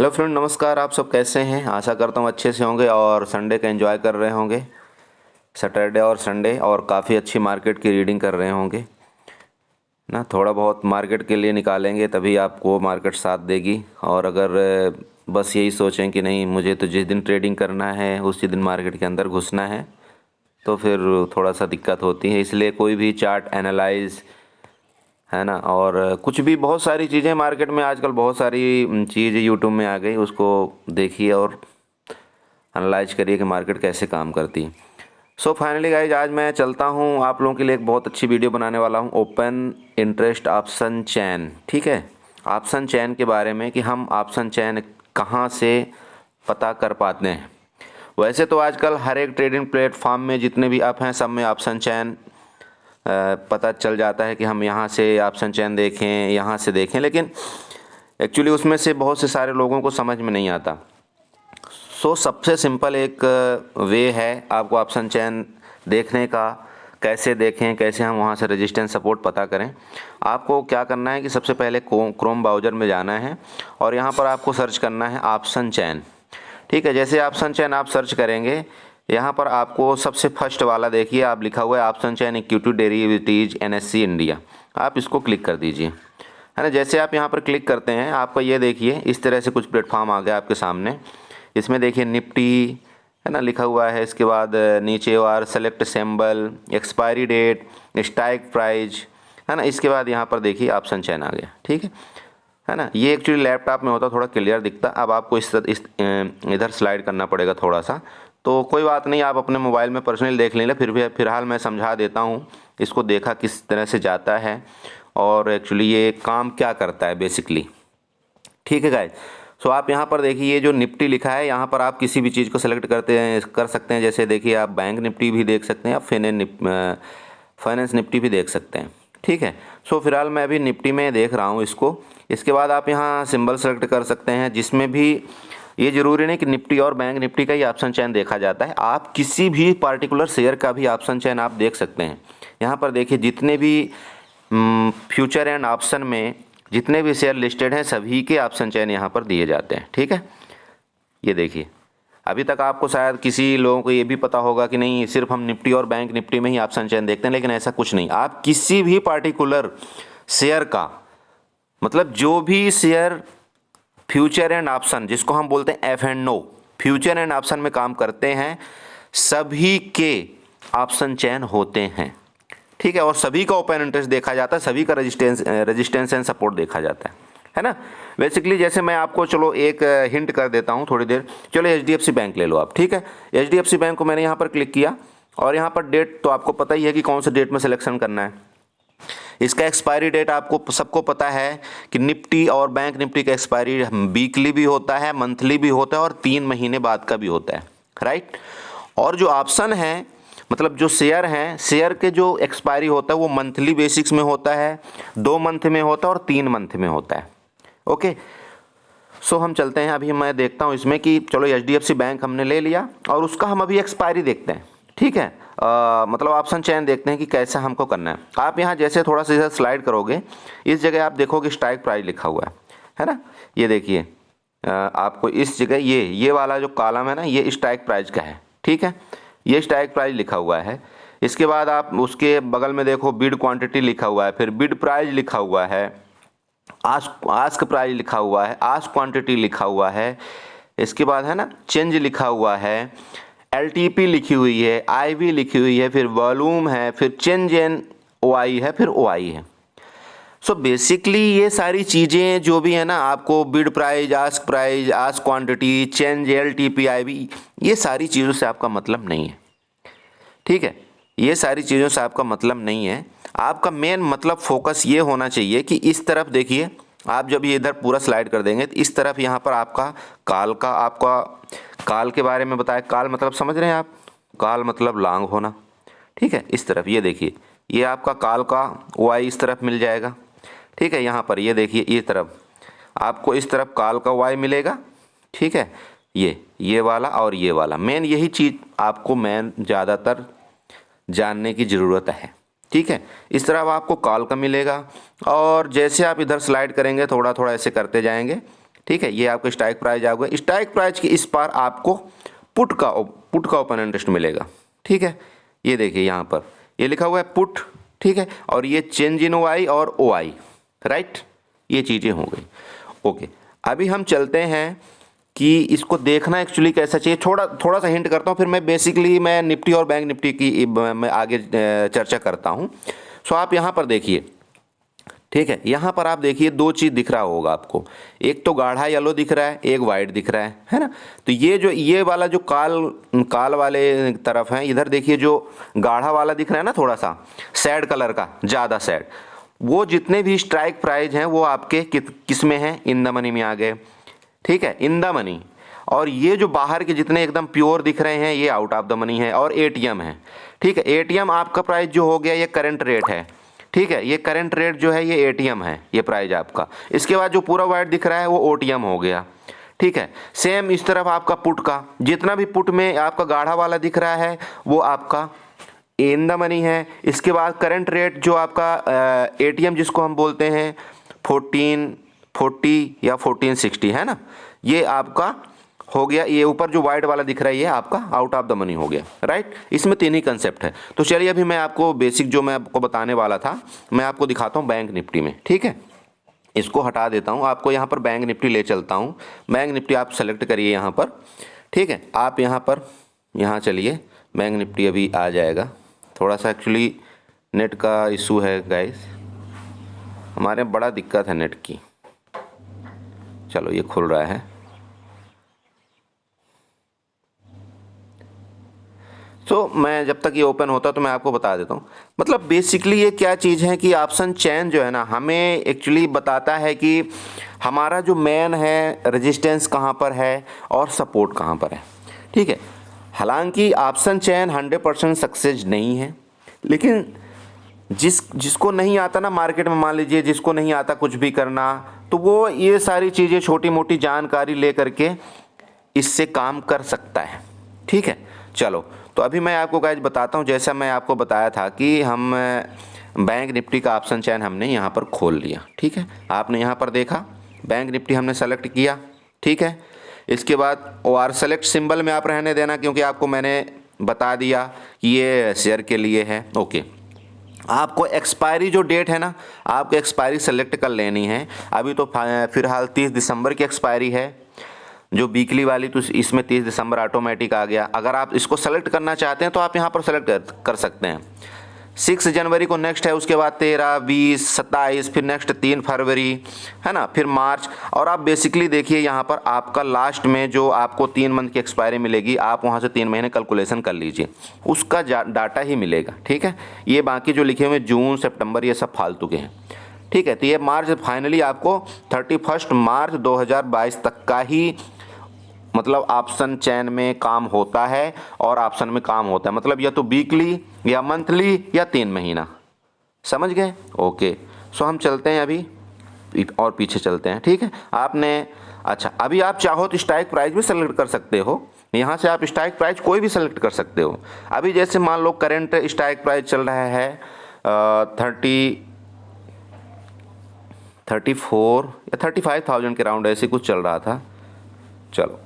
Hello friend, नमस्कार। आप सब कैसे हैं? आशा करता हूँ अच्छे से होंगे और संडे का एंजॉय कर रहे होंगे। सैटरडे और संडे और काफ़ी अच्छी मार्केट की रीडिंग कर रहे होंगे ना। थोड़ा बहुत मार्केट के लिए निकालेंगे तभी आपको मार्केट साथ देगी। और अगर बस यही सोचें कि नहीं, मुझे तो जिस दिन ट्रेडिंग करना है उसी दिन मार्केट के अंदर घुसना है, तो फिर थोड़ा सा दिक्कत होती है। इसलिए कोई भी चार्ट एनालाइज है ना, और कुछ भी बहुत सारी चीज़ें मार्केट में आजकल, बहुत सारी चीज़ यूट्यूब में आ गई, उसको देखिए और एनालाइज करिए कि मार्केट कैसे काम करती है। सो फाइनली गाइज, आज मैं चलता हूँ आप लोगों के लिए एक बहुत अच्छी वीडियो बनाने वाला हूँ ओपन इंटरेस्ट ऑप्शन चैन। ठीक है, ऑप्शन चैन के बारे में कि हम ऑप्शन चैन कहाँ से पता कर पाते हैं। वैसे तो आजकल हर एक ट्रेडिंग प्लेटफॉर्म में जितने भी ऐप हैं सब में ऑप्शन चैन पता चल जाता है कि हम यहाँ से ऑप्शन चैन देखें, यहाँ से देखें, लेकिन एक्चुअली उसमें से बहुत से सारे लोगों को समझ में नहीं आता। सो सबसे सिंपल एक वे है आपको ऑप्शन चैन देखने का। कैसे देखें, कैसे हम वहाँ से रेजिस्टेंस सपोर्ट पता करें। आपको क्या करना है कि सबसे पहले क्रोम ब्राउज़र में जाना है और यहाँ पर आपको सर्च करना है ऑप्शन चैन। ठीक है, जैसे ऑप्शन चैन आप सर्च करेंगे, यहाँ पर आपको सबसे फर्स्ट वाला देखिए, आप लिखा हुआ है ऑप्शन चैन इक्विटी डेरिवेटिव्स NSE इंडिया। आप इसको क्लिक कर दीजिए, है ना। जैसे आप यहाँ पर क्लिक करते हैं, आपका ये देखिए इस तरह से कुछ प्लेटफॉर्म आ गया आपके सामने। इसमें देखिए निफ्टी है ना लिखा हुआ है, इसके बाद नीचे वार select symbol, expiry date, strike price, है ना। इसके बाद यहाँ पर देखिए ऑप्शन चैन आ गया। ठीक है ना। ये एक्चुअली लैपटॉप में होता थोड़ा क्लियर दिखता, अब आपको इस इधर स्लाइड करना पड़ेगा थोड़ा सा, तो कोई बात नहीं, आप अपने मोबाइल में पर्सनली देख लेंगे। फिर भी फिलहाल मैं समझा देता हूँ इसको, देखा किस तरह से जाता है और एक्चुअली ये काम क्या करता है बेसिकली। ठीक है गाइस, सो आप यहाँ पर देखिए ये जो निफ्टी लिखा है, यहाँ पर आप किसी भी चीज़ को सेलेक्ट कर सकते हैं। जैसे देखिए आप बैंक निफ्टी भी देख सकते हैं, आप फाइनेंस निफ्टी भी देख सकते हैं। ठीक है, सो फिलहाल मैं अभी निफ्टी में देख रहा हूँ इसको। इसके बाद आप यहाँ सिंबल सेलेक्ट कर सकते हैं, जिसमें भी ये जरूरी नहीं कि निफ्टी और बैंक निफ्टी का ही ऑप्शन चैन देखा जाता है, आप किसी भी पार्टिकुलर शेयर का भी ऑप्शन चैन आप देख सकते हैं। यहाँ पर देखिए जितने भी फ्यूचर एंड ऑप्शन में जितने भी शेयर लिस्टेड हैं सभी के ऑप्शन चैन यहाँ पर दिए जाते हैं। ठीक है, ये देखिए अभी तक आपको शायद किसी लोगों को ये भी पता होगा कि नहीं सिर्फ हम निफ्टी और बैंक निफ्टी में ही ऑप्शन चैन देखते हैं, लेकिन ऐसा कुछ नहीं। आप किसी भी पार्टिकुलर शेयर का, मतलब जो भी शेयर फ्यूचर एंड ऑप्शन, जिसको हम बोलते हैं F&O, फ्यूचर एंड ऑप्शन में काम करते हैं, सभी के ऑप्शन चैन होते हैं। ठीक है, और सभी का ओपन इंटरेस्ट देखा जाता है, सभी का रेजिस्टेंस एंड सपोर्ट देखा जाता है ना। बेसिकली जैसे मैं आपको चलो एक हिंट कर देता हूँ थोड़ी देर। चलो HDFC बैंक ले लो आप। ठीक है, HDFC बैंक को मैंने यहाँ पर क्लिक किया और यहाँ पर डेट तो आपको पता ही है कि कौन से डेट में सिलेक्शन करना है। इसका एक्सपायरी डेट आपको सबको पता है कि निफ्टी और बैंक निफ्टी का एक्सपायरी वीकली भी होता है, मंथली भी होता है और 3 महीने बाद का भी होता है, राइट। और जो ऑप्शन है, मतलब जो शेयर हैं, शेयर के जो एक्सपायरी होता है वो मंथली बेसिक्स में होता है, 2 मंथ में होता है और 3 मंथ में होता है। ओके, सो हम चलते हैं। अभी मैं देखता हूँ इसमें कि चलो HDFC बैंक हमने ले लिया और उसका हम अभी एक्सपायरी देखते हैं। ठीक है, मतलब ऑप्शन चयन देखते हैं कि कैसा हमको करना है। आप यहाँ जैसे थोड़ा सा इधर स्लाइड करोगे, इस जगह आप देखोगे स्ट्राइक प्राइस लिखा हुआ है ना। ये देखिए आपको इस जगह ये वाला जो कॉलम है ना, ये स्ट्राइक प्राइस का है। ठीक है, ये स्ट्राइक प्राइस लिखा हुआ है। इसके बाद आप उसके बगल में देखो बिड क्वांटिटी लिखा हुआ है, फिर बिड प्राइस लिखा हुआ है, आस्क प्राइस लिखा हुआ है, आस्क क्वांटिटी लिखा हुआ है। इसके बाद है ना चेंज लिखा हुआ है, LTP लिखी हुई है, IV लिखी हुई है, फिर वॉल्यूम है, फिर चेंज इन OI है, फिर OI है। सो बेसिकली ये सारी चीज़ें जो भी है ना, आपको bid price, ask quantity, change LTP, IV, ये सारी चीज़ों से आपका मतलब नहीं है। ठीक है, ये सारी चीज़ों से आपका मतलब नहीं है। आपका मेन मतलब फोकस ये होना चाहिए कि इस तरफ देखिए, आप जब ये इधर पूरा स्लाइड कर देंगे तो इस तरफ यहाँ पर आपका आपका काल के बारे में बताया। काल मतलब समझ रहे हैं आप, काल मतलब लॉन्ग होना। ठीक है, इस तरफ ये देखिए, ये आपका काल का OI इस तरफ मिल जाएगा। ठीक है, यहाँ पर ये देखिए, ये तरफ आपको इस तरफ काल का OI मिलेगा। ठीक है, ये वाला और ये वाला, मेन यही चीज़ आपको ज़्यादातर जानने की ज़रूरत है। ठीक है, इस तरह आपको कॉल का मिलेगा और जैसे आप इधर स्लाइड करेंगे थोड़ा थोड़ा ऐसे करते जाएंगे। ठीक है, ये आपका स्ट्राइक प्राइस आ गया। स्ट्राइक प्राइस के इस पार आपको पुट का ओपन इंटरेस्ट मिलेगा। ठीक है, ये देखिए यहाँ पर ये लिखा हुआ है पुट। ठीक है, और ये चेंज इन OI और OI, राइट, ये चीज़ें हो गई। ओके, अभी हम चलते हैं कि इसको देखना एक्चुअली कैसा चाहिए। थोड़ा सा हिंट करता हूँ, फिर मैं निफ्टी और बैंक निफ्टी की मैं आगे चर्चा करता हूँ। सो आप यहाँ पर देखिए, ठीक है, यहाँ पर आप देखिए दो चीज़ दिख रहा होगा आपको, एक तो गाढ़ा येलो दिख रहा है, एक वाइट दिख रहा है ना। तो ये वाला जो काल वाले तरफ है, इधर देखिए जो गाढ़ा वाला दिख रहा है ना, थोड़ा सा सैड कलर का, ज़्यादा सैड, वो जितने भी स्ट्राइक प्राइस हैं वो आपके किस में हैं, इन द मनी में आ गए। ठीक है, इन द मनी। और ये जो बाहर के जितने एकदम प्योर दिख रहे हैं ये आउट ऑफ द मनी है और ATM है। ठीक है, ATM आपका प्राइस जो हो गया ये करंट रेट है। ठीक है, ये करंट रेट जो है ये ATM है, ये प्राइस आपका। इसके बाद जो पूरा वाइट दिख रहा है वो OTM हो गया। ठीक है, सेम इस तरफ आपका पुट का, जितना भी पुट में आपका गाढ़ा वाला दिख रहा है वो आपका इन द मनी है। इसके बाद करंट रेट जो आपका ATM जिसको हम बोलते हैं 1440 या 1460 है ना, ये आपका हो गया। ये ऊपर जो वाइट वाला दिख रहा है ये आपका आउट ऑफ द मनी हो गया, राइट। इसमें तीन ही कंसेप्ट है। तो चलिए अभी मैं आपको बेसिक जो मैं आपको बताने वाला था मैं आपको दिखाता हूँ बैंक निफ्टी में। ठीक है, इसको हटा देता हूँ, आपको यहाँ पर बैंक निफ्टी ले चलता हूँ। बैंक निफ्टी आप सेलेक्ट करिए यहाँ पर। ठीक है, आप यहाँ चलिए, बैंक निफ्टी अभी आ जाएगा। थोड़ा सा एक्चुअली नेट का इशू है गाइस, हमारे बड़ा दिक्कत है नेट की। चलो ये खुल रहा है। तो मैं जब तक ये ओपन होता तो मैं आपको बता देता हूँ। मतलब बेसिकली ये क्या चीज़ है कि ऑप्शन चेन जो है ना हमें एक्चुअली बताता है कि हमारा जो मेन है रेजिस्टेंस कहाँ पर है और सपोर्ट कहाँ पर है। ठीक है, हालांकि ऑप्शन चेन 100% सक्सेस नहीं है, लेकिन जिसको नहीं आता ना मार्केट में, मान लीजिए जिसको नहीं आता कुछ भी करना, तो वो ये सारी चीज़ें छोटी मोटी जानकारी ले करके इससे काम कर सकता है। ठीक है, चलो तो अभी मैं आपको गाइस बताता हूँ। जैसा मैं आपको बताया था कि हम बैंक निफ्टी का ऑप्शन चैन हमने यहाँ पर खोल लिया। ठीक है, आपने यहाँ पर देखा बैंक निफ्टी हमने सेलेक्ट किया। ठीक है, इसके बाद OR सेलेक्ट सिंबल में आप रहने देना, क्योंकि आपको मैंने बता दिया कि ये शेयर के लिए है। ओके, आपको एक्सपायरी जो डेट है ना, आपको एक्सपायरी सेलेक्ट कर लेनी है। अभी तो फिलहाल 30 दिसंबर की एक्सपायरी है जो वीकली वाली, तो इसमें 30 दिसंबर ऑटोमेटिक आ गया। अगर आप इसको सेलेक्ट करना चाहते हैं तो आप यहाँ पर सेलेक्ट कर सकते हैं। 6 जनवरी को नेक्स्ट है, उसके बाद 13, 20, 27, फिर नेक्स्ट 3 फरवरी है ना, फिर मार्च। और आप बेसिकली देखिए यहाँ पर आपका लास्ट में जो आपको 3 मंथ की एक्सपायरी मिलेगी, आप वहाँ से 3 महीने कैलकुलेशन कर लीजिए, उसका डाटा ही मिलेगा। ठीक है, ये बाकी जो लिखे हुए जून सितंबर ये सब फालतू के हैं। ठीक है, तो ये मार्च फाइनली आपको 31 मार्च 2022 तक का ही मतलब ऑप्शन चैन में काम होता है। और ऑप्शन में काम होता है मतलब या तो वीकली या मंथली या 3 महीना, समझ गए। ओके, सो हम चलते हैं अभी और पीछे चलते हैं। ठीक है, आपने अच्छा अभी आप चाहो तो स्ट्राइक प्राइस भी सेलेक्ट कर सकते हो। यहाँ से आप स्ट्राइक प्राइस कोई भी सेलेक्ट कर सकते हो। अभी जैसे मान लो करेंट स्ट्राइक प्राइस चल रहा है 34 या 35,000 के राउंड ऐसे कुछ चल रहा था। चलो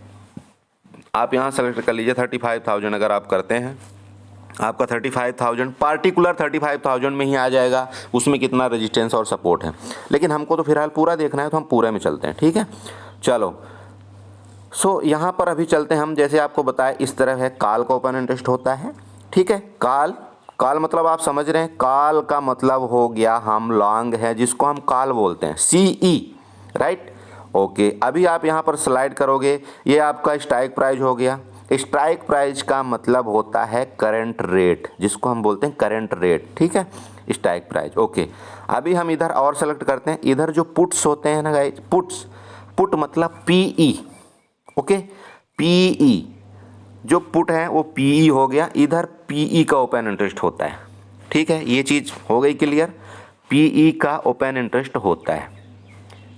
आप यहाँ सेलेक्ट कर लीजिए 35,000। अगर आप करते हैं आपका 35,000 पार्टिकुलर 35,000 में ही आ जाएगा, उसमें कितना रेजिस्टेंस और सपोर्ट है। लेकिन हमको तो फिलहाल पूरा देखना है तो हम पूरे में चलते हैं। ठीक है, चलो सो यहाँ पर अभी चलते हैं हम। जैसे आपको बताया इस तरह है, काल का ओपन इंटरेस्ट होता है। ठीक है, काल मतलब आप समझ रहे हैं, काल का मतलब हो गया हम लॉन्ग है जिसको हम काल बोलते हैं, CE, राइट। ओके, अभी आप यहाँ पर स्लाइड करोगे, ये आपका स्ट्राइक प्राइस हो गया। स्ट्राइक प्राइस का मतलब होता है करंट रेट, जिसको हम बोलते हैं करंट रेट। ठीक है, स्ट्राइक प्राइस। ओके, अभी हम इधर और सेलेक्ट करते हैं। इधर जो पुट्स होते हैं ना गाइस, पुट मतलब PE। ओके, PE जो पुट है वो PE हो गया। इधर PE का ओपन इंटरेस्ट होता है। ठीक है, ये चीज़ हो गई क्लियर, PE का ओपन इंटरेस्ट होता है।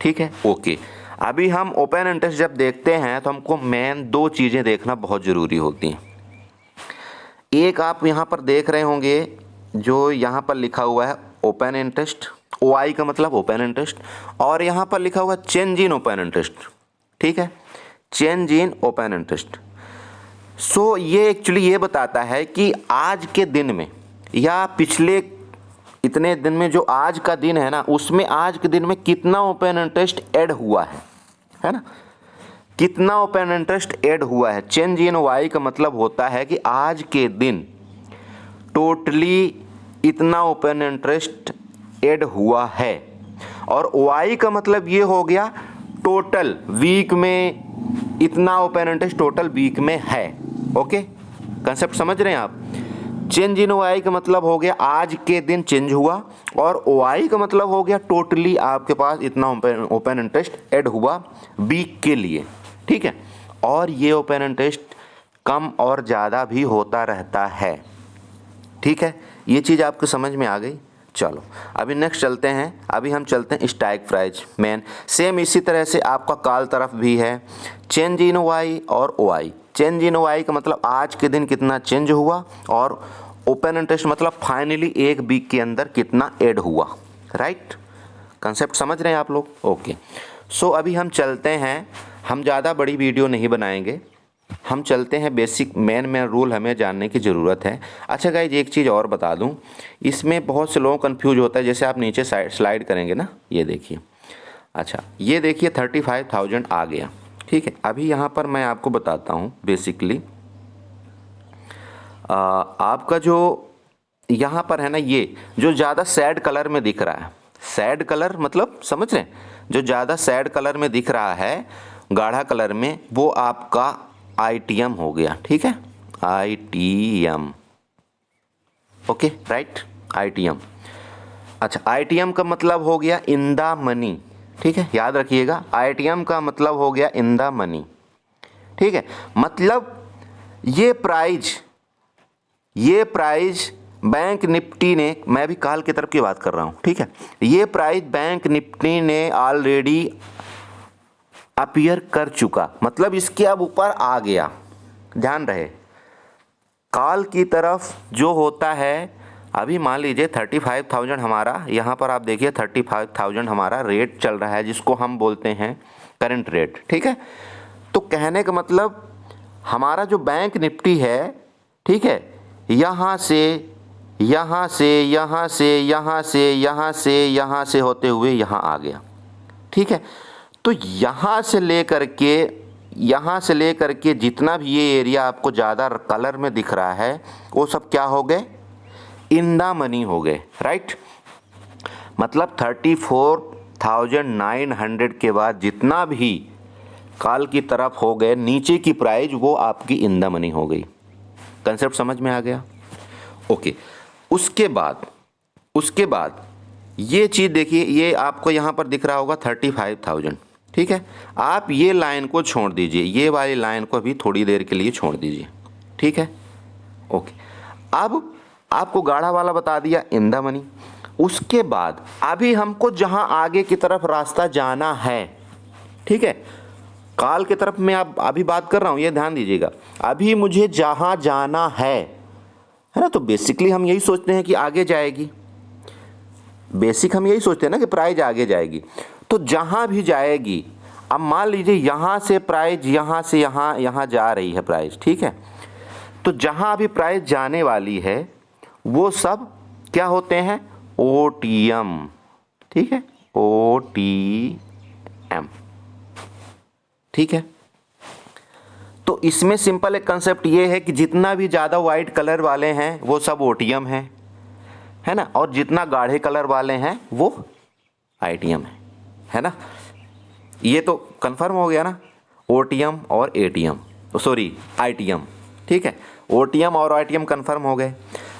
ठीक है, ओके। अभी हम ओपन इंटरेस्ट जब देखते हैं तो हमको मेन 2 चीज़ें देखना बहुत ज़रूरी होती हैं। एक आप यहाँ पर देख रहे होंगे जो यहाँ पर लिखा हुआ है ओपन इंटरेस्ट, OI का मतलब ओपन इंटरेस्ट, और यहाँ पर लिखा हुआ है चेंज इन ओपन इंटरेस्ट। ठीक है, चेंज इन ओपन इंटरेस्ट। सो ये एक्चुअली ये बताता है कि आज के दिन में या पिछले इतने दिन में जो आज का दिन है ना, उसमें आज के दिन में कितना ओपन इंटरेस्ट ऐड हुआ है ना, कितना ओपन इंटरेस्ट ऐड हुआ है। चेंज इन वाई का मतलब होता है कि आज के दिन टोटली इतना ओपन इंटरेस्ट ऐड हुआ है, और वाई का मतलब ये हो गया टोटल वीक में इतना ओपन इंटरेस्ट टोटल वीक में है। ओके, कंसेप्ट समझ रहे हैं आप। चेंज इन वाई का मतलब हो गया आज के दिन चेंज हुआ, और वाई का मतलब हो गया टोटली आपके पास इतना ओपन इंटरेस्ट ऐड हुआ वीक के लिए, ठीक है। और ये ओपन इंटरेस्ट कम और ज़्यादा भी होता रहता है, ठीक है। ये चीज़ आपको समझ में आ गई। चलो अभी नेक्स्ट चलते हैं। अभी हम चलते हैं स्ट्राइक प्राइस मेन। सेम इसी तरह से आपका कॉल तरफ भी है चेंज इन वाई और वाई। चेंज इन वाई का मतलब आज के दिन कितना चेंज हुआ, और ओपन इंटरेस्ट मतलब फाइनली एक वीक के अंदर कितना ऐड हुआ, राइट। कंसेप्ट समझ रहे हैं आप लोग। ओके, सो अभी हम चलते हैं, हम ज़्यादा बड़ी वीडियो नहीं बनाएंगे, हम चलते हैं बेसिक मेन रूल हमें जानने की ज़रूरत है। अच्छा गाइज, एक चीज़ और बता दूं, इसमें बहुत से लोगों को कन्फ्यूज होता है। जैसे आप नीचे स्लाइड करेंगे ना, ये देखिए, अच्छा ये देखिए 35,000 आ गया, ठीक है। अभी यहाँ पर मैं आपको बताता हूँ बेसिकली आपका जो यहाँ पर है ना, ये जो ज़्यादा सैड कलर में दिख रहा है, सैड कलर मतलब समझ रहे हैं, जो ज़्यादा सैड कलर में दिख रहा है गाढ़ा कलर में, वो आपका ITM हो गया, ठीक है, ITM। Okay right, ITM। अच्छा, ITM का मतलब हो गया इन द मनी, ठीक है, याद रखिएगा, ITM का मतलब हो गया इन द मनी, ठीक है। मतलब ये प्राइज बैंक निफ्टी ने, मैं भी काल की तरफ की बात कर रहा हूँ, ठीक है, ये प्राइस बैंक निफ्टी ने ऑलरेडी अपीयर कर चुका, मतलब इसके अब ऊपर आ गया। ध्यान रहे, काल की तरफ जो होता है, अभी मान लीजिए 35,000 हमारा, यहाँ पर आप देखिए 35,000 हमारा रेट चल रहा है, जिसको हम बोलते हैं करंट रेट, ठीक है। तो कहने का मतलब हमारा जो बैंक निफ्टी है, ठीक है, यहाँ से यहाँ से यहाँ से यहाँ से यहाँ से यहाँ से होते हुए यहाँ आ गया, ठीक है। तो यहाँ से लेकर के जितना भी ये एरिया आपको ज़्यादा कलर में दिख रहा है, वो सब क्या हो गए, इन द मनी हो गए, राइट। मतलब 34,900 के बाद जितना भी काल की तरफ हो गए नीचे की प्राइस, वो आपकी इन द मनी हो गई। कंसेप्ट समझ में आ गया। ओके, उसके बाद ये चीज़ देखिए, ये आपको यहाँ पर दिख रहा होगा 35,000, ठीक है। आप ये लाइन को छोड़ दीजिए, ये वाली लाइन को भी थोड़ी देर के लिए छोड़ दीजिए, ठीक है। ओके, अब आपको गाढ़ा वाला बता दिया इन द मनी। उसके बाद अभी हमको जहाँ आगे की तरफ रास्ता जाना है, ठीक है, काल की तरफ मैं अभी बात कर रहा हूँ, ये ध्यान दीजिएगा। अभी मुझे जहाँ जाना है ना, तो बेसिकली हम यही सोचते हैं कि आगे जाएगी, बेसिक हम यही सोचते हैं ना कि प्राइस आगे जाएगी। तो जहाँ भी जाएगी, अब मान लीजिए यहाँ से प्राइस यहाँ से यहाँ जा रही है प्राइस, ठीक है। तो जहाँ भी प्राइस जाने वाली है वो सब क्या होते हैं, OTM, ठीक है, OTM, ठीक है। तो इसमें सिंपल एक कंसेप्ट ये है कि जितना भी ज़्यादा वाइट कलर वाले हैं वो सब OTM है ना, और जितना गाढ़े कलर वाले हैं वो ITM है ना। ये तो कंफर्म हो गया ना, OTM और ATM, सॉरी ITM, ठीक है, OTM और ITM कंफर्म हो गए।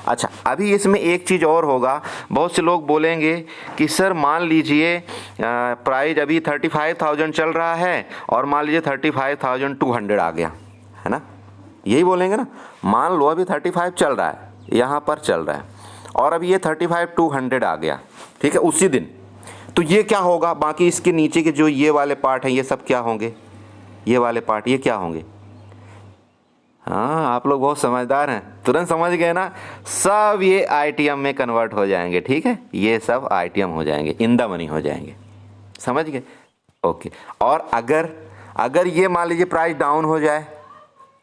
अच्छा, अभी इसमें एक चीज़ और होगा, बहुत से लोग बोलेंगे कि सर मान लीजिए प्राइस अभी 35,000 चल रहा है और मान लीजिए 35,200 आ गया, है ना, यही बोलेंगे ना। मान लो अभी 35 चल रहा है, यहाँ पर चल रहा है, और अभी ये 35,200 आ गया, ठीक है, उसी दिन। तो ये क्या होगा, बाकी इसके नीचे के जो ये वाले पार्ट हैं ये सब क्या होंगे, ये वाले पार्ट ये क्या होंगे। हाँ, आप लोग बहुत समझदार हैं, तुरंत समझ गए ना। सब ये ITM में कन्वर्ट हो जाएंगे, ठीक है, ये सब ITM हो जाएंगे, इन द मनी हो जाएंगे, समझ गए। ओके, और अगर ये मान लीजिए प्राइस डाउन हो जाए,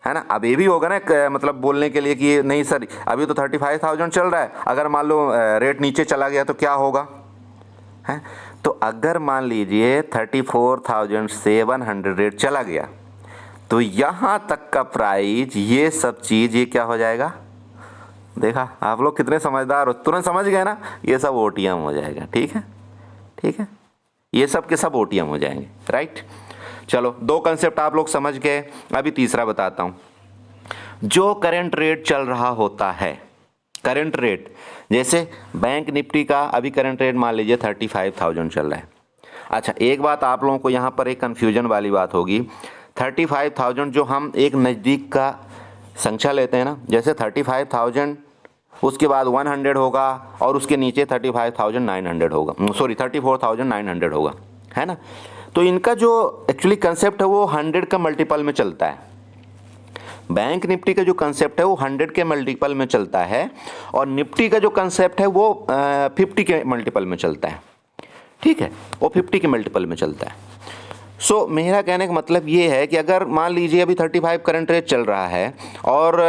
है ना, अब ये भी होगा ना मतलब बोलने के लिए कि नहीं सर अभी तो 35,000 चल रहा है, अगर मान लो रेट नीचे चला गया तो क्या होगा, है। तो अगर मान लीजिए 34,700 रेट चला गया तो यहाँ तक का प्राइस, ये सब चीज़ ये क्या हो जाएगा, देखा आप लोग कितने समझदार हो, तुरंत समझ गए ना, ये सब ओटीएम हो जाएगा। ठीक है, ठीक है, ये सब के सब ओटीएम हो जाएंगे, राइट। चलो 2 कंसेप्ट आप लोग समझ गए। अभी तीसरा बताता हूँ। जो करंट रेट चल रहा होता है, करंट रेट, जैसे बैंक निफ्टी का अभी करंट रेट मान लीजिए 35,000 चल रहा है। अच्छा, एक बात आप लोगों को यहाँ पर एक कन्फ्यूजन वाली बात होगी। 35,000 जो हम एक नज़दीक का संख्या लेते हैं ना, जैसे 35,000 उसके बाद 100 होगा और उसके नीचे 35,900 होगा, सॉरी 34,900 होगा, है ना। तो इनका जो एक्चुअली कंसेप्ट है वो 100 का मल्टीपल में चलता है। बैंक निफ्टी का जो कंसेप्ट है वो 100 के मल्टीपल में चलता है और निफ्टी का जो कंसेप्ट है वो 50 के मल्टीपल में चलता है। ठीक है, वो 50 के मल्टीपल में चलता है। सो मेरा कहने का मतलब ये है कि अगर मान लीजिए अभी 35 करंट रेट चल रहा है और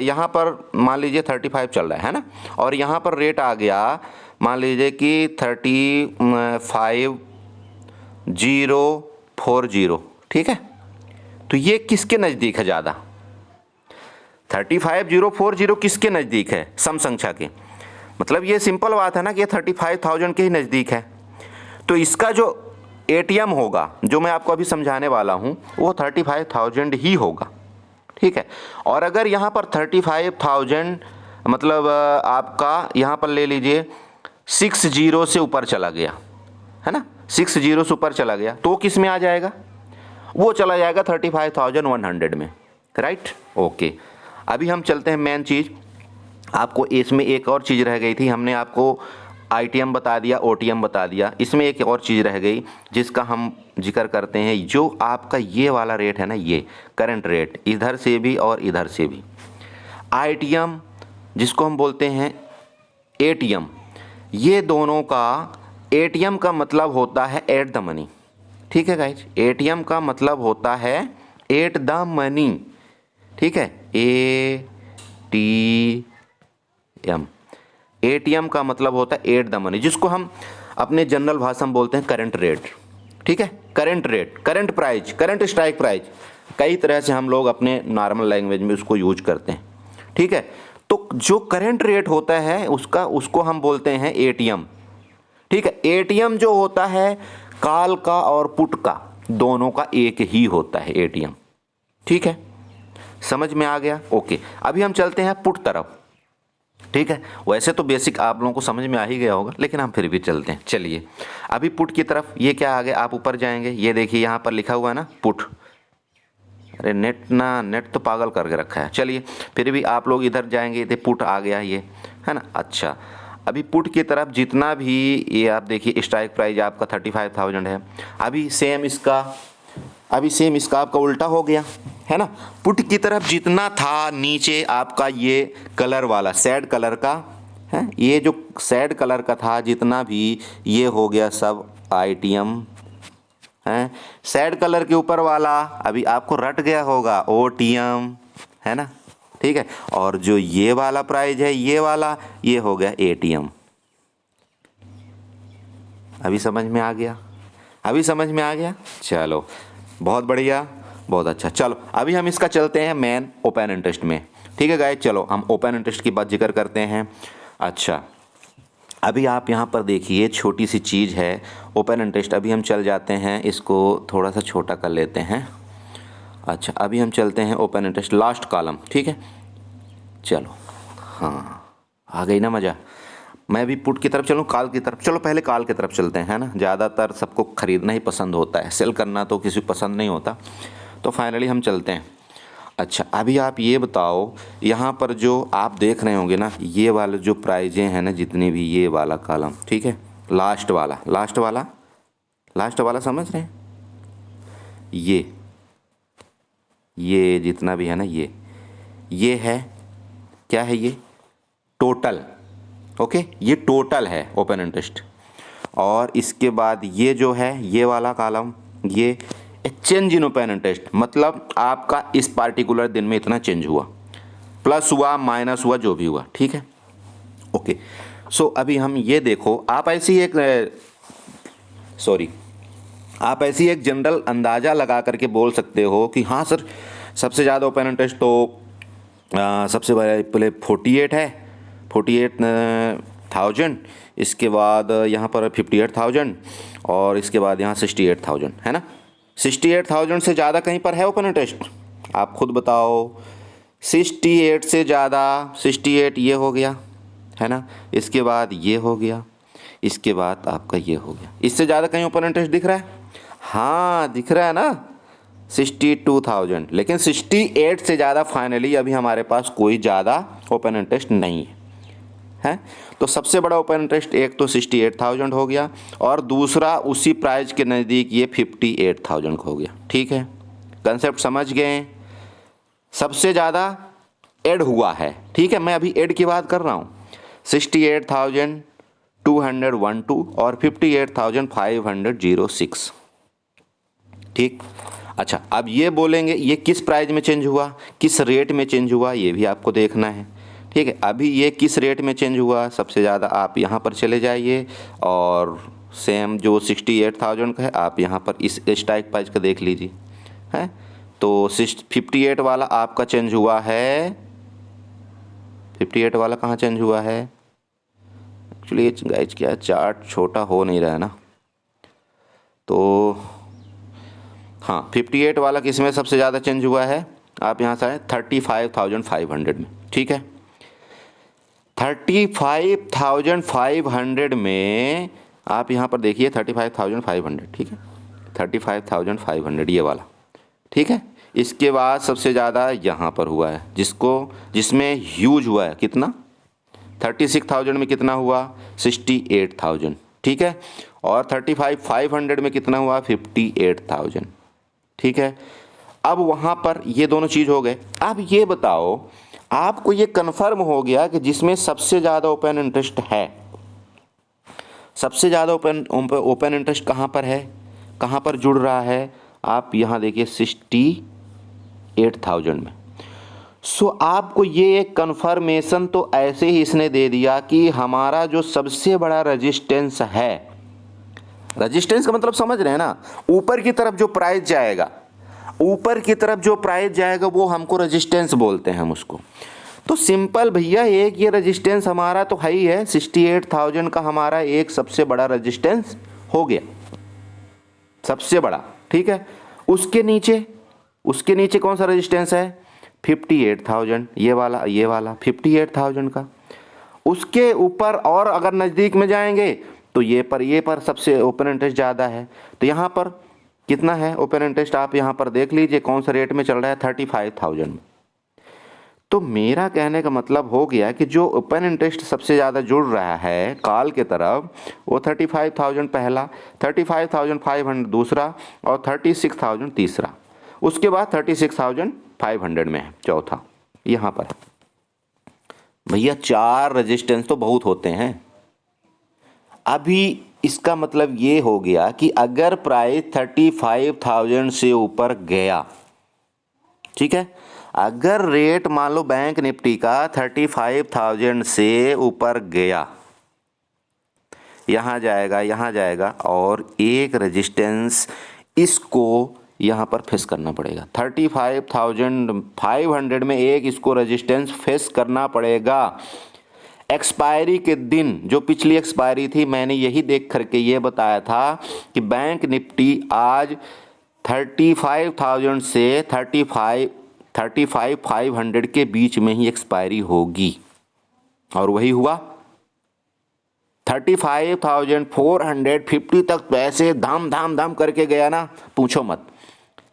यहाँ पर मान लीजिए 35 चल रहा है ना, और यहाँ पर रेट आ गया मान लीजिए कि 35,040, ठीक है, तो ये किसके नज़दीक है ज़्यादा, 35,040 किसके नज़दीक है, सम संख्या के, मतलब ये सिंपल बात है ना कि ये 35,000 के ही नज़दीक है। तो इसका जो एटीएम होगा, जो मैं आपको अभी समझाने वाला हूँ, वो 35,000 ही होगा। ठीक है, और अगर यहाँ पर 35,000 मतलब आपका यहाँ पर ले लीजिए 60 से ऊपर चला गया, है ना, 60 से ऊपर चला गया, तो किस में आ जाएगा, वो चला जाएगा 35,100 में, राइट। ओके, अभी हम चलते हैं मेन चीज़। आपको इसमें एक और चीज़ रह गई थी, हमने आपको आईटीएम बता दिया, ओटीएम बता दिया, इसमें एक और चीज़ रह गई जिसका हम जिक्र करते हैं। जो आपका ये वाला रेट है ना, ये करंट रेट, इधर से भी और इधर से भी, आईटीएम जिसको हम बोलते हैं एटीएम, ये दोनों का, एटीएम का मतलब होता है एट द मनी। ठीक है गाइज, एटीएम का मतलब होता है एट द मनी। ठीक है, एटीएम, एटीएम का मतलब होता है एट द मनी, जिसको हम अपने जनरल भाषा में बोलते हैं करंट रेट। ठीक है, current rate, current price, current strike price, कई तरह से हम लोग अपने नॉर्मल लैंग्वेज में उसको यूज करते हैं। ठीक है, तो जो करंट रेट होता है उसको हम बोलते हैं एटीएम। ठीक है, एटीएम जो होता है कॉल का और पुट का दोनों का एक ही होता है एटीएम। ठीक है, समझ में आ गया। ओके, अभी हम चलते हैं पुट तरफ। ठीक है, वैसे तो बेसिक आप लोगों को समझ में आ ही गया होगा, लेकिन हम फिर भी चलते हैं। चलिए अभी पुट की तरफ, ये क्या आ गया, आप ऊपर जाएंगे, ये देखिए यहाँ पर लिखा हुआ है ना पुट। अरे नेट तो पागल करके रखा है। चलिए फिर भी आप लोग इधर जाएंगे तो पुट आ गया ये, है ना। अच्छा, अभी पुट की तरफ जितना भी ये आप देखिए, स्ट्राइक प्राइस आपका 35,000 है। अभी सेम इसका आपका उल्टा हो गया, है ना। पुट की तरफ जितना था नीचे आपका ये कलर वाला सैड कलर का है, ये जो सैड कलर का था जितना भी, ये हो गया सब आईटीएम है। सैड कलर के ऊपर वाला अभी आपको रट गया होगा, ओटीएम, है ना। ठीक है, और जो ये वाला प्राइस है, ये वाला, ये हो गया एटीएम। अभी समझ में आ गया, अभी समझ में आ गया। चलो बहुत बढ़िया, बहुत अच्छा। चलो अभी हम इसका चलते हैं मेन ओपन इंटरेस्ट में। ठीक है गाइस, चलो हम ओपन इंटरेस्ट की बात जिक्र करते हैं। अच्छा, अभी आप यहाँ पर देखिए छोटी सी चीज़ है ओपन इंटरेस्ट। अभी हम चल जाते हैं, इसको थोड़ा सा छोटा कर लेते हैं। अच्छा, अभी हम चलते हैं ओपन इंटरेस्ट लास्ट कॉलम। ठीक है, चलो, हाँ आ गई ना मज़ा। मैं भी पुट की तरफ चलूँ, कॉल की तरफ, चलो पहले कॉल की तरफ चलते हैं, है ना। ज़्यादातर सबको ख़रीदना ही पसंद होता है, सेल करना तो किसी को पसंद नहीं होता, तो फाइनली हम चलते हैं। अच्छा, अभी आप ये बताओ, यहाँ पर जो आप देख रहे होंगे ना, ये वाले जो प्राइजें हैं ना, जितने भी, ये वाला कॉलम, ठीक है, लास्ट वाला समझ रहे हैं, ये जितना भी है ना, ये है, क्या है, ये टोटल। ओके, ये टोटल है ओपन इंटरेस्ट। और इसके बाद ये जो है, ये वाला कॉलम, ये ए चेंज इन ओपन इंटरेस्ट मतलब आपका इस पार्टिकुलर दिन में इतना चेंज हुआ, प्लस हुआ माइनस हुआ जो भी हुआ, ठीक है। ओके, सो अभी हम ये देखो, आप ऐसी एक आप ऐसी एक जनरल अंदाज़ा लगा करके बोल सकते हो कि हाँ सर सबसे ज़्यादा ओपन इंटरेस्ट तो सबसे पहले 48 है, 48,000, इसके बाद यहाँ पर 58,000 और इसके बाद यहाँ 68,000 है ना। 68,000 से ज़्यादा कहीं पर है ओपन इंटरेस्ट? आप खुद बताओ। 68 से ज़्यादा, 68 ये हो गया है ना, इसके बाद ये हो गया, इसके बाद आपका ये हो गया। इससे ज़्यादा कहीं ओपन इंटरेस्ट दिख रहा है? हाँ दिख रहा है ना, 62,000। लेकिन 68 से ज़्यादा फाइनली अभी हमारे पास कोई ज़्यादा ओपन इंटरेस्ट नहीं है। तो सबसे बड़ा ओपन इंटरेस्ट एक तो 68,000 हो गया और दूसरा उसी प्राइस के नज़दीक ये 58,000 हो गया, ठीक है। कंसेप्ट समझ गए? सबसे ज़्यादा ऐड हुआ है, ठीक है, मैं अभी ऐड की बात कर रहा हूँ। 68,212 और 58,506, ठीक। अच्छा, अब ये बोलेंगे ये किस प्राइस में चेंज हुआ, किस रेट में चेंज हुआ, ये भी आपको देखना है, ठीक है। अभी ये किस रेट में चेंज हुआ, सबसे ज़्यादा आप यहाँ पर चले जाइए और सेम जो 68,000 का है आप यहाँ पर इस स्ट्राइक प्राइस का देख लीजिए, है। तो 58 वाला आपका चेंज हुआ है, 58 वाला कहाँ चेंज हुआ है? एक्चुअली गाइज क्या चार्ट छोटा हो नहीं रहा है ना, तो हाँ 58 वाला किस में सबसे ज़्यादा चेंज हुआ है? आप यहाँ से आए 35,500 में, ठीक है। 35,500 में आप यहाँ पर देखिए 35,500, ठीक है, 35,500 ये वाला, ठीक है। इसके बाद सबसे ज़्यादा यहाँ पर हुआ है जिसमें ह्यूज हुआ है, कितना? 36,000 में कितना हुआ? 68,000, ठीक है। और 35,500 में कितना हुआ? 58,000, ठीक है। अब वहाँ पर ये दोनों चीज़ हो गए। अब ये बताओ, आपको ये कन्फर्म हो गया कि जिसमें सबसे ज़्यादा ओपन इंटरेस्ट है, सबसे ज़्यादा ओपन इंटरेस्ट कहाँ पर है, कहाँ पर जुड़ रहा है? आप यहाँ देखिए 68,000 में। सो आपको ये एक कन्फर्मेशन तो ऐसे ही इसने दे दिया कि हमारा जो सबसे बड़ा रेजिस्टेंस है, रेजिस्टेंस का मतलब समझ रहे हैं ना, ऊपर की तरफ जो प्राइस जाएगा, ऊपर की तरफ जो प्राइस जाएगा वो हमको रेजिस्टेंस बोलते हैं हम उसको। तो सिंपल भैया, एक ये रेजिस्टेंस हमारा तो है ही है, 68,000 का हमारा एक सबसे बड़ा रेजिस्टेंस हो गया, सबसे बड़ा, ठीक है। उसके नीचे कौन सा रेजिस्टेंस है? 58,000, ये वाला 58,000 का। उसके ऊपर और अगर नज़दीक में जाएंगे तो ये पर सबसे ओपन इंटरेस्ट ज़्यादा है। तो यहाँ पर कितना है ओपन इंटरेस्ट, आप यहाँ पर देख लीजिए कौन सा रेट में चल रहा है, 35,000 में। तो मेरा कहने का मतलब हो गया कि जो ओपन इंटरेस्ट सबसे ज़्यादा जुड़ रहा है कॉल के तरफ, वो 35,000 पहला, 35,500 दूसरा और 36,000 तीसरा, उसके बाद 36,500 में है चौथा यहाँ पर। भैया 4 रेजिस्टेंस तो बहुत होते हैं। अभी इसका मतलब ये हो गया कि अगर प्राइस 35,000 से ऊपर गया, ठीक है, अगर रेट मान लो बैंक निफ्टी का 35,000 से ऊपर गया, यहाँ जाएगा और एक रेजिस्टेंस इसको यहाँ पर फेस करना पड़ेगा। 35,500 में एक इसको रेजिस्टेंस फेस करना पड़ेगा। एक्सपायरी के दिन, जो पिछली एक्सपायरी थी, मैंने यही देख करके ये बताया था कि बैंक निफ्टी आज 35,000 से 35,500 के बीच में ही एक्सपायरी होगी, और वही हुआ। 35,450 तक पैसे धाम करके गया ना, पूछो मत।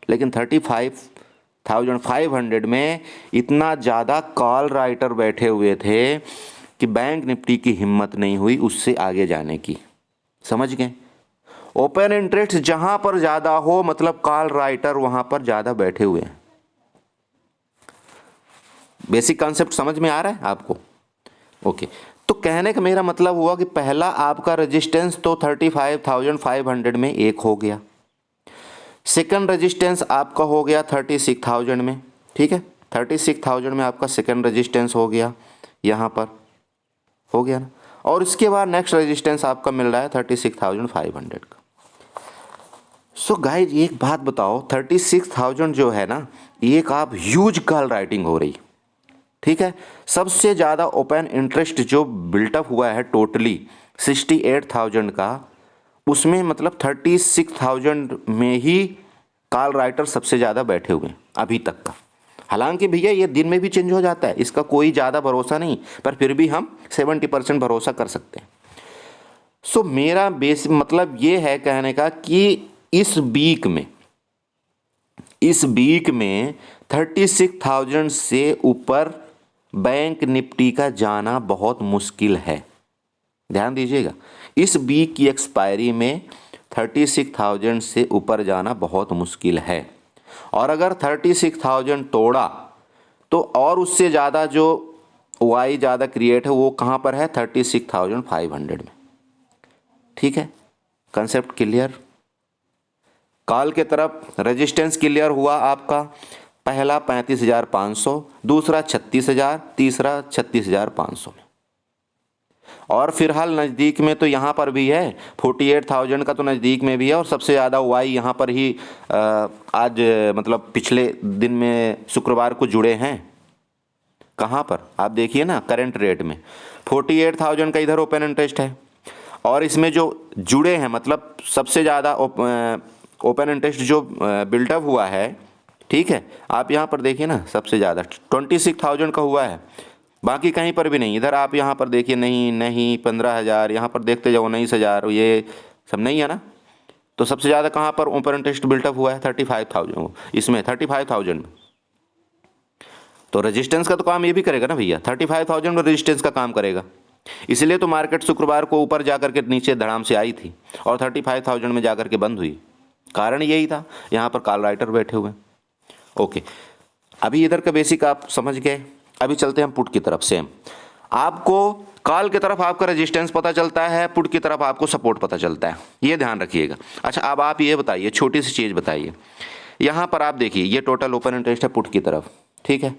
लेकिन 35,500 में इतना ज़्यादा कॉल राइटर बैठे हुए थे कि बैंक निफ्टी की हिम्मत नहीं हुई उससे आगे जाने की। समझ गए? ओपन इंटरेस्ट जहां पर ज़्यादा हो मतलब कॉल राइटर वहां पर ज़्यादा बैठे हुए हैं। बेसिक कॉन्सेप्ट समझ में आ रहा है आपको? ओके, तो कहने का मेरा मतलब हुआ कि पहला आपका रेजिस्टेंस तो 35,500 में एक हो गया। सेकंड रेजिस्टेंस आपका हो गया 36,000 में, ठीक है, 36,000 में आपका सेकंड रेजिस्टेंस हो गया, यहाँ पर हो गया ना। और इसके बाद नेक्स्ट रेजिस्टेंस आपका मिल रहा है 36,500 का। सो गाइज एक बात बताओ, 36,000 जो है ना, एक आप ह्यूज कॉल राइटिंग हो रही, ठीक है। सबसे ज़्यादा ओपन इंटरेस्ट जो बिल्टअप हुआ है टोटली 68,000 का, उसमें मतलब 36,000 में ही कॉल राइटर सबसे ज़्यादा बैठे हुए हैं अभी तक का। हालांकि भैया ये दिन में भी चेंज हो जाता है, इसका कोई ज़्यादा भरोसा नहीं, पर फिर भी हम 70% भरोसा कर सकते हैं। सो मेरा बेस मतलब ये है कहने का कि इस वीक में 36,000 से ऊपर बैंक निफ्टी का जाना बहुत मुश्किल है। ध्यान दीजिएगा, इस वीक की एक्सपायरी में 36,000 से ऊपर जाना बहुत मुश्किल है। और अगर 36,000 तोड़ा तो और उससे ज़्यादा जो वाई ज़्यादा क्रिएट है वो कहाँ पर है, 36,500 में। ठीक है, कंसेप्ट क्लियर। कॉल के तरफ रेजिस्टेंस क्लियर हुआ आपका, पहला 35,500, दूसरा 36,000, तीसरा 36,500 में। और फिलहाल नज़दीक में तो यहाँ पर भी है 48,000 का, तो नज़दीक में भी है। और सबसे ज़्यादा वाई यहाँ पर ही आज मतलब पिछले दिन में शुक्रवार को जुड़े हैं। कहाँ पर आप देखिए ना, करंट रेट में 48,000 का इधर ओपन इंटरेस्ट है, और इसमें जो जुड़े हैं मतलब सबसे ज़्यादा ओपन इंटरेस्ट जो बिल्टअप हुआ है, ठीक है, आप यहाँ पर देखिए ना, सबसे ज़्यादा 26,000 का हुआ है, बाकी कहीं पर भी नहीं। इधर आप यहाँ पर देखिए, नहीं 15,000, यहाँ पर देखते जाओ 19,000, ये सब नहीं है ना। तो सबसे ज़्यादा कहाँ पर ओपन इंटरेस्ट बिल्टअप हुआ है, 35,000, इसमें 35,000 में। तो रेजिस्टेंस का तो काम ये भी करेगा ना भैया, 35,000 में रेजिस्टेंस का काम करेगा। इसलिए तो मार्केट शुक्रवार को ऊपर जाकर के नीचे धड़ाम से आई थी और 35,000 में जाकर के बंद हुई। कारण यही था, यहाँ पर कॉल राइटर बैठे हुए। ओके, अभी इधर का बेसिक आप समझ गए। अभी चलते हैं पुट की तरफ। सेम आपको कॉल की तरफ आपका रेजिस्टेंस पता चलता है, पुट की तरफ आपको सपोर्ट पता चलता है, ये ध्यान रखिएगा। अच्छा, अब आप ये बताइए, छोटी सी चीज़ बताइए, यहाँ पर आप देखिए ये टोटल ओपन इंटरेस्ट है पुट की तरफ, ठीक है।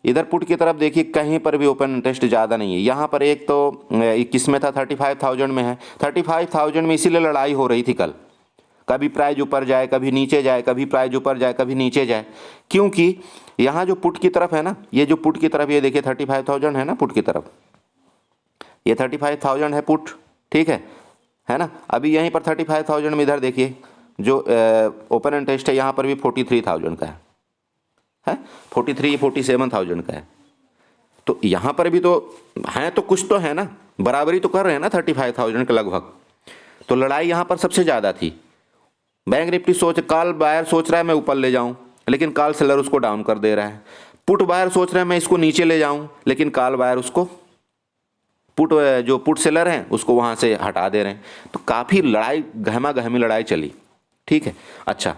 इधर पुट की तरफ देखिए, कहीं पर भी ओपन इंटरेस्ट ज़्यादा नहीं है। यहाँ पर एक तो किस में था, 35,000 में है। 35,000 में इसीलिए लड़ाई हो रही थी कल, कभी प्राइस ऊपर जाए कभी नीचे जाए, कभी प्राइस ऊपर जाए कभी नीचे जाए, क्योंकि यहाँ जो पुट की तरफ है ना, ये जो पुट की तरफ ये देखिए 35,000 है ना पुट की तरफ, ये 35,000 है पुट, ठीक है ना। अभी यहीं पर 35,000 में इधर देखिए जो ओपन इंटरेस्ट है, यहाँ पर भी 43,000 का है 47,000 का है। तो यहाँ पर भी तो है, तो कुछ तो है ना, बराबरी तो कर रहे हैं ना 35,000 के लगभग। तो लड़ाई यहाँ पर सबसे ज़्यादा थी। बैंक निफ्टी कॉल बायर सोच रहा है मैं ऊपर ले जाऊं, लेकिन कॉल सेलर उसको डाउन कर दे रहा है। पुट बायर सोच रहे हैं मैं इसको नीचे ले जाऊं, लेकिन कॉल बायर उसको जो पुट सेलर हैं उसको वहां से हटा दे रहे हैं। तो काफ़ी लड़ाई, गहमा गहमी लड़ाई चली, ठीक है। अच्छा,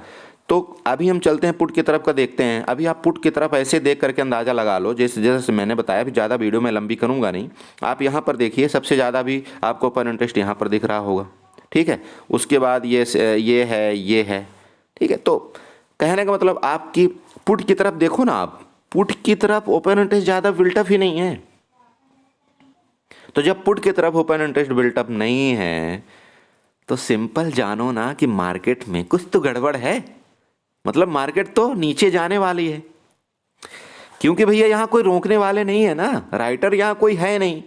तो अभी हम चलते हैं पुट की तरफ का, देखते हैं। अभी आप पुट की तरफ ऐसे देख करके अंदाज़ा लगा लो, जैसे जैसे मैंने बताया, अभी ज़्यादा वीडियो में लंबी करूँगा नहीं। आप यहाँ पर देखिए, सबसे ज़्यादा भी आपको ओपन इंटरेस्ट यहाँ पर दिख रहा होगा, ठीक है। उसके बाद ये है, ठीक है। तो कहने का मतलब आपकी पुट की तरफ देखो ना, आप पुट की तरफ ओपन इंटरेस्ट ज़्यादा बिल्टअप ही नहीं है। तो जब पुट की तरफ ओपन इंटरेस्ट बिल्टअप नहीं है, तो सिंपल जानो ना कि मार्केट में कुछ तो गड़बड़ है, मतलब मार्केट तो नीचे जाने वाली है। क्योंकि भैया यहाँ कोई रोकने वाले नहीं है ना, राइटर यहाँ कोई है नहीं,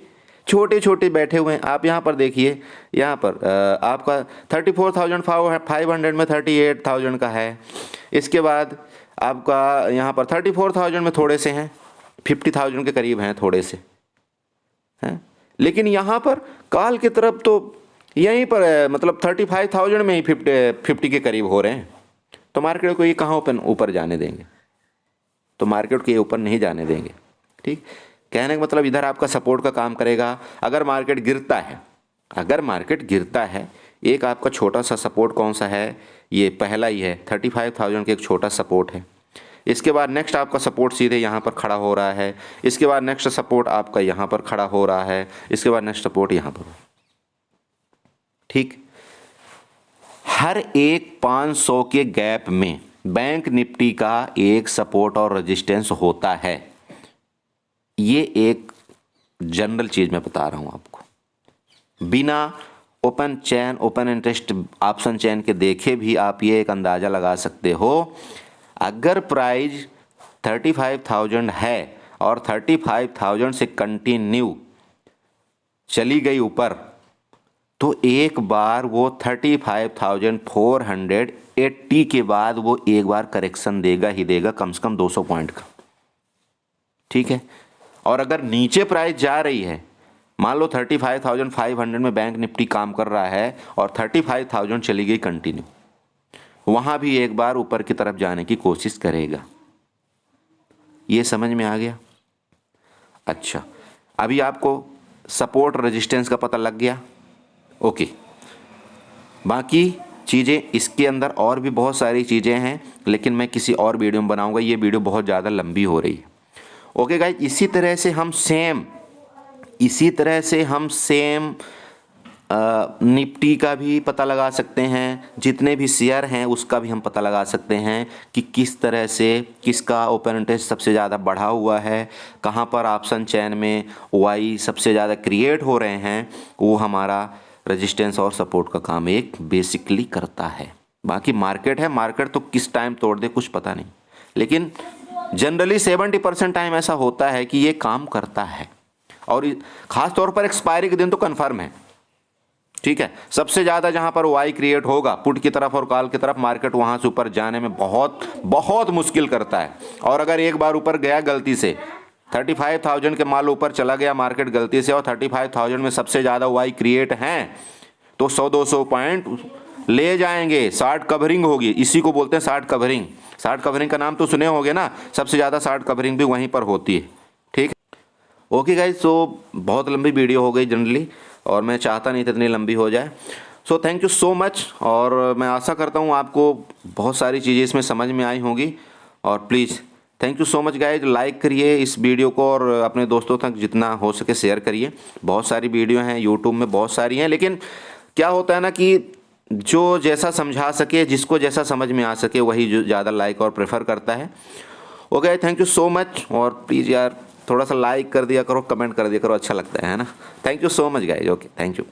छोटे छोटे बैठे हुए हैं। आप यहाँ पर देखिए, यहाँ पर आपका 34,500 में 38,000 का है। इसके बाद आपका यहाँ पर 34,000 में थोड़े से हैं, 50,000 के करीब हैं थोड़े से, हैं। लेकिन यहाँ पर कॉल की तरफ तो यहीं पर मतलब 35,000 में ही 50 के करीब हो रहे हैं। तो मार्केट को ये कहाँ ऊपर जाने देंगे, तो मार्केट को ये ऊपर नहीं जाने देंगे, ठीक। कहने का मतलब इधर आपका सपोर्ट का काम करेगा। अगर मार्केट गिरता है, एक आपका छोटा सा सपोर्ट कौन सा है, ये पहला ही है, 35,000 के एक छोटा सपोर्ट है। इसके बाद नेक्स्ट आपका सपोर्ट सीधे यहाँ पर खड़ा हो रहा है। इसके बाद नेक्स्ट सपोर्ट आपका यहाँ पर खड़ा हो रहा है। इसके बाद नेक्स्ट सपोर्ट यहाँ पर, ठीक। हर एक 500 के गैप में बैंक निफ्टी का एक सपोर्ट और रेजिस्टेंस होता है। ये एक जनरल चीज़ मैं बता रहा हूँ आपको, बिना ओपन चैन, ओपन इंटरेस्ट ऑप्शन चैन के देखे भी आप ये एक अंदाज़ा लगा सकते हो। अगर प्राइस 35,000 है और 35,000 से कंटिन्यू चली गई ऊपर, तो एक बार वो 35,480 के बाद वो एक बार करेक्शन देगा ही देगा, कम से कम 200 पॉइंट का। ठीक है। और अगर नीचे प्राइस जा रही है, मान लो 35,500 में बैंक निफ्टी काम कर रहा है और 35,000 चली गई कंटिन्यू, वहाँ भी एक बार ऊपर की तरफ जाने की कोशिश करेगा। ये समझ में आ गया? अच्छा, अभी आपको सपोर्ट रेजिस्टेंस का पता लग गया। ओके, बाकी चीज़ें इसके अंदर और भी बहुत सारी चीज़ें हैं, लेकिन मैं किसी और वीडियो में बनाऊंगा, ये वीडियो बहुत ज़्यादा लंबी हो रही है। ओके गाइस, इसी तरह से हम सेम निफ्टी का भी पता लगा सकते हैं, जितने भी शेयर हैं उसका भी हम पता लगा सकते हैं कि किस तरह से किसका ओपन इंटरेस्ट सबसे ज़्यादा बढ़ा हुआ है, कहाँ पर ऑप्शन चैन में वाई सबसे ज़्यादा क्रिएट हो रहे हैं। वो हमारा रेजिस्टेंस और सपोर्ट का काम एक बेसिकली करता है। बाकी मार्केट है, मार्केट तो किस टाइम तोड़ दे कुछ पता नहीं, लेकिन जनरली 70% टाइम ऐसा होता है कि ये काम करता है। और ख़ास तौर पर एक्सपायरी के दिन तो कन्फर्म है। ठीक है, सबसे ज़्यादा जहाँ पर वाई क्रिएट होगा पुट की तरफ और कॉल की तरफ, मार्केट वहाँ से ऊपर जाने में बहुत बहुत मुश्किल करता है। और अगर एक बार ऊपर गया गलती से 35,000 के माल ऊपर चला गया मार्केट गलती से, और 35,000 में सबसे ज़्यादा वाई क्रिएट हैं, तो 100-200 पॉइंट ले जाएंगे। शॉर्ट कवरिंग होगी, इसी को बोलते हैं शॉर्ट कवरिंग। शॉर्ट कवरिंग का नाम तो सुने होंगे ना, सबसे ज़्यादा शॉर्ट कवरिंग भी वहीं पर होती है। ठीक है, ओके गाइज, सो बहुत लंबी वीडियो हो गई जनरली, और मैं चाहता नहीं था इतनी लंबी हो जाए। So thank you so much, और मैं आशा करता हूँ आपको बहुत सारी चीज़ें इसमें समझ में आई होंगी। और please thank you so much guys, like करिए इस वीडियो को और अपने दोस्तों तक जितना हो सके शेयर करिए। बहुत सारी वीडियो हैं यूट्यूब में, बहुत सारी हैं, लेकिन क्या होता है ना कि जो जैसा समझा सके, जिसको जैसा समझ में आ सके, वही जो ज़्यादा लाइक और प्रेफर करता है। Okay, thank you so much, और प्लीज़ यार थोड़ा सा लाइक कर दिया करो, कमेंट कर दिया करो, अच्छा लगता है ना। Thank you so much guys. Okay, thank you.